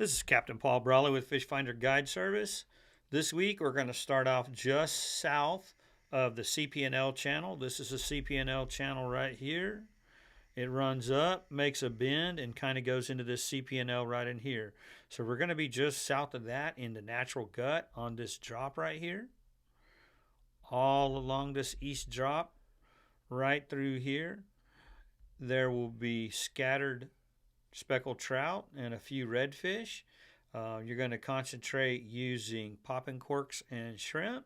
This is Captain Paul Brawley with Fish Finder Guide Service. This week we're going to start off just south of the CPNL channel. This is the CPNL channel right here. It runs up, makes a bend, and kind of goes into this CPNL right in here. So we're going to be just south of that in the natural gut on this drop right here. All along this east drop, right through here, there will be scattered speckled trout and a few redfish. You're going to concentrate using popping corks and shrimp.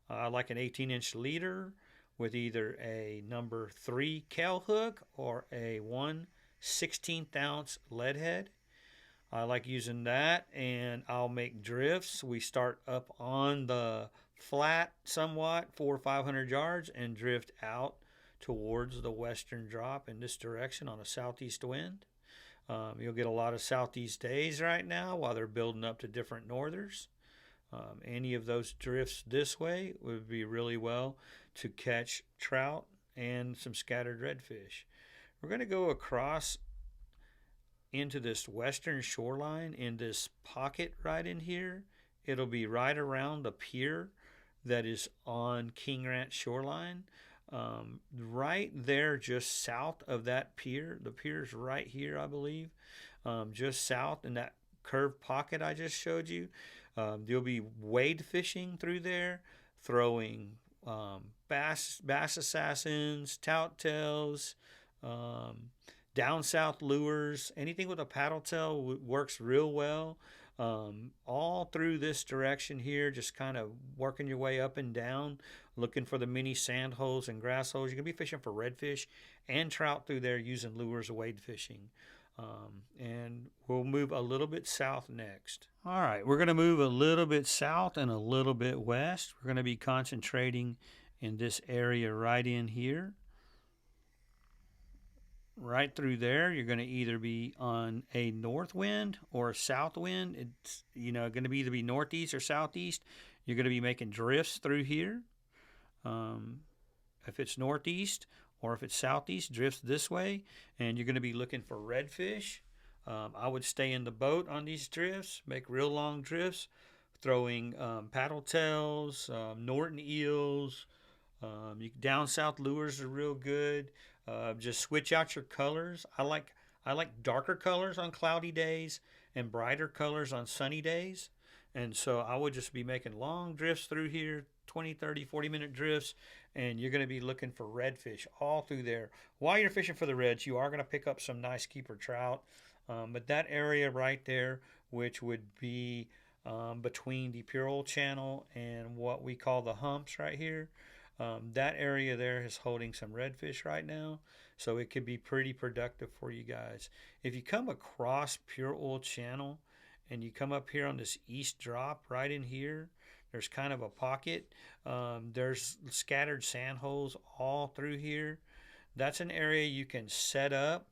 Like an 18-inch leader with either a number 3 Kell hook or a 1/16 ounce lead head. I like using that, and I'll make drifts. We start up on the flat somewhat, 400 or 500 yards, and drift out towards the western drop in this direction on a southeast wind. You'll get a lot of southeast days right now while they're building up to different northers. Any of those drifts this way would be really well to catch trout and some scattered redfish. We're going to go across into this western shoreline in this pocket right in here. It'll be right around the pier that is on King Ranch shoreline. Right there, just south of that pier. The pier's right here, I believe. Just south in that curved pocket I just showed you. You'll be wade fishing through there, throwing bass assassins, tout tails, down south lures. Anything with a paddle tail works real well. All through this direction here, just kind of working your way up and down, looking for the mini sand holes and grass holes. You're going to be fishing for redfish and trout through there using lures of wade fishing. And we'll move a little bit south next. All right, we're going to move a little bit south and a little bit west. We're going to be concentrating in this area right in here. Right through there, you're going to either be on a north wind or a south wind. It's going to be either be northeast or southeast. You're going to be making drifts through here. If it's northeast or if it's southeast, drifts this way, and you're going to be looking for redfish. I would stay in the boat on these drifts, make real long drifts, throwing paddle tails, Norton eels. Down south lures are real good. Just switch out your colors. I like darker colors on cloudy days and brighter colors on sunny days. And so I would just be making long drifts through here, 20, 30, 40-minute drifts, and you're going to be looking for redfish all through there. While you're fishing for the reds, you are going to pick up some nice keeper trout. But that area right there, which would be between the Pure Oil Channel and what we call the humps right here, that area there is holding some redfish right now, so it could be pretty productive for you guys. If you come across Pure Oil Channel and you come up here on this east drop right in here, there's kind of a pocket. There's scattered sand holes all through here. That's an area you can set up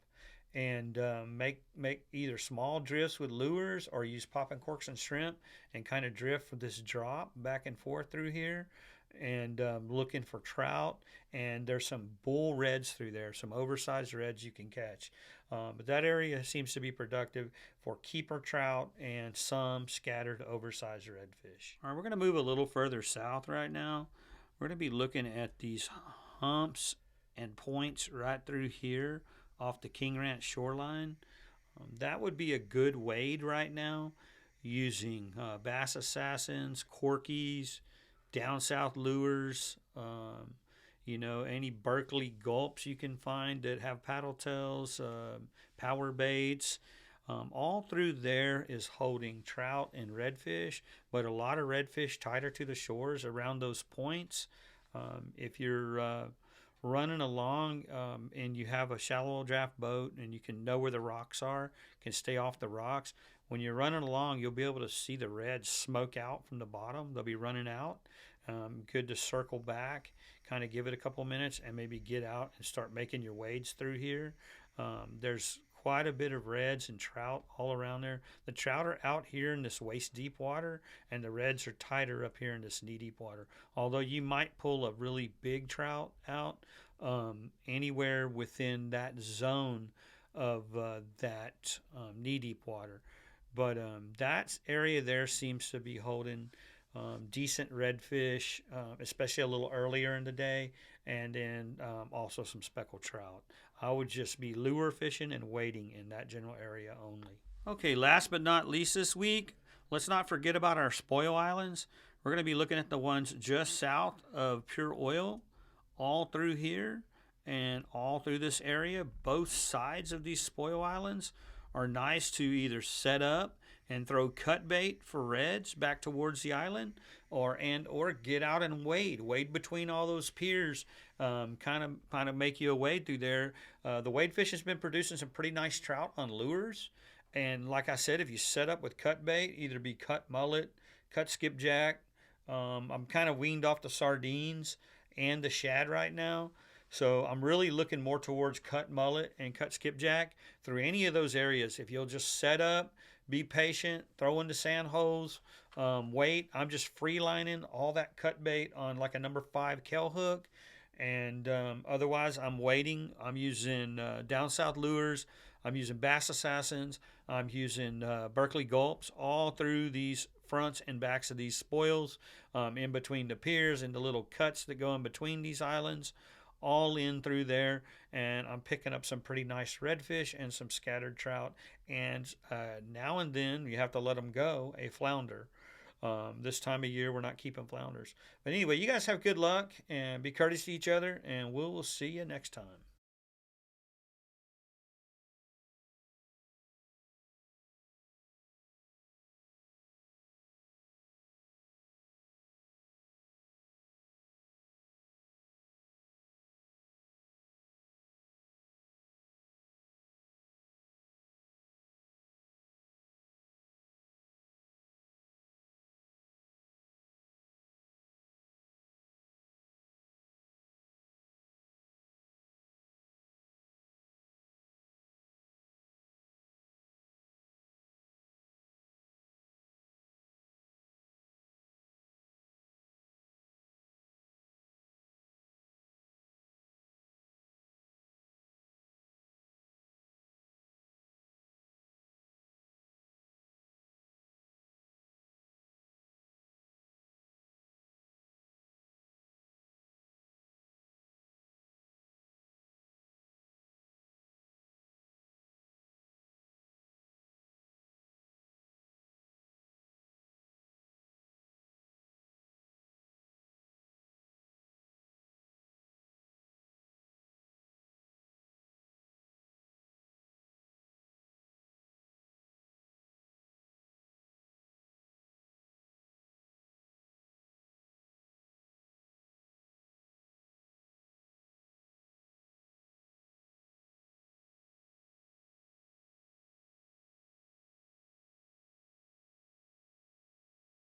and make either small drifts with lures or use popping corks and shrimp and kind of drift for this drop back and forth through here. And looking for trout, and there's some bull reds through there, some oversized reds you can catch. But that area seems to be productive for keeper trout and some scattered oversized redfish. All right, we're going to move a little further south right now. We're going to be looking at these humps and points right through here off the King Ranch shoreline. That would be a good wade right now using bass assassins, corkies, down south lures, any Berkeley gulps you can find that have paddle tails, power baits. All through there is holding trout and redfish, but a lot of redfish tighter to the shores around those points. If you're running along and you have a shallow draft boat and you can know where the rocks are, can stay off the rocks. When you're running along, you'll be able to see the reds smoke out from the bottom. They'll be running out. Good to circle back, kind of give it a couple minutes, and maybe get out and start making your wades through here. There's quite a bit of reds and trout all around there. The trout are out here in this waist deep water, and the reds are tighter up here in this knee deep water. Although you might pull a really big trout out anywhere within that zone of that knee deep water. But that area there seems to be holding decent redfish, especially a little earlier in the day, and then also some speckled trout. I would just be lure fishing and wading in that general area only. Okay, last but not least this week, let's not forget about our spoil islands. We're going to be looking at the ones just south of Pure Oil, all through here and all through this area. Both sides of these spoil islands are nice to either set up and throw cut bait for reds back towards the island, or get out and wade between all those piers, kind of make you a wade through there. The wade fish has been producing some pretty nice trout on lures, and like I said, if you set up with cut bait, either be cut mullet, cut skipjack. I'm kind of weaned off the sardines and the shad right now. So I'm really looking more towards cut mullet and cut skipjack through any of those areas. If you'll just set up, be patient, throw in the sand holes, wait. I'm just free lining all that cut bait on like a number 5 kell hook. And otherwise, I'm waiting. I'm using down south lures. I'm using Bass Assassins. I'm using Berkeley Gulps all through these fronts and backs of these spoils, in between the piers and the little cuts that go in between these islands, all in through there. And I'm picking up some pretty nice redfish and some scattered trout. And now and then, you have to let them go, a flounder. This time of year, we're not keeping flounders. But anyway, you guys have good luck and be courteous to each other, and we'll see you next time.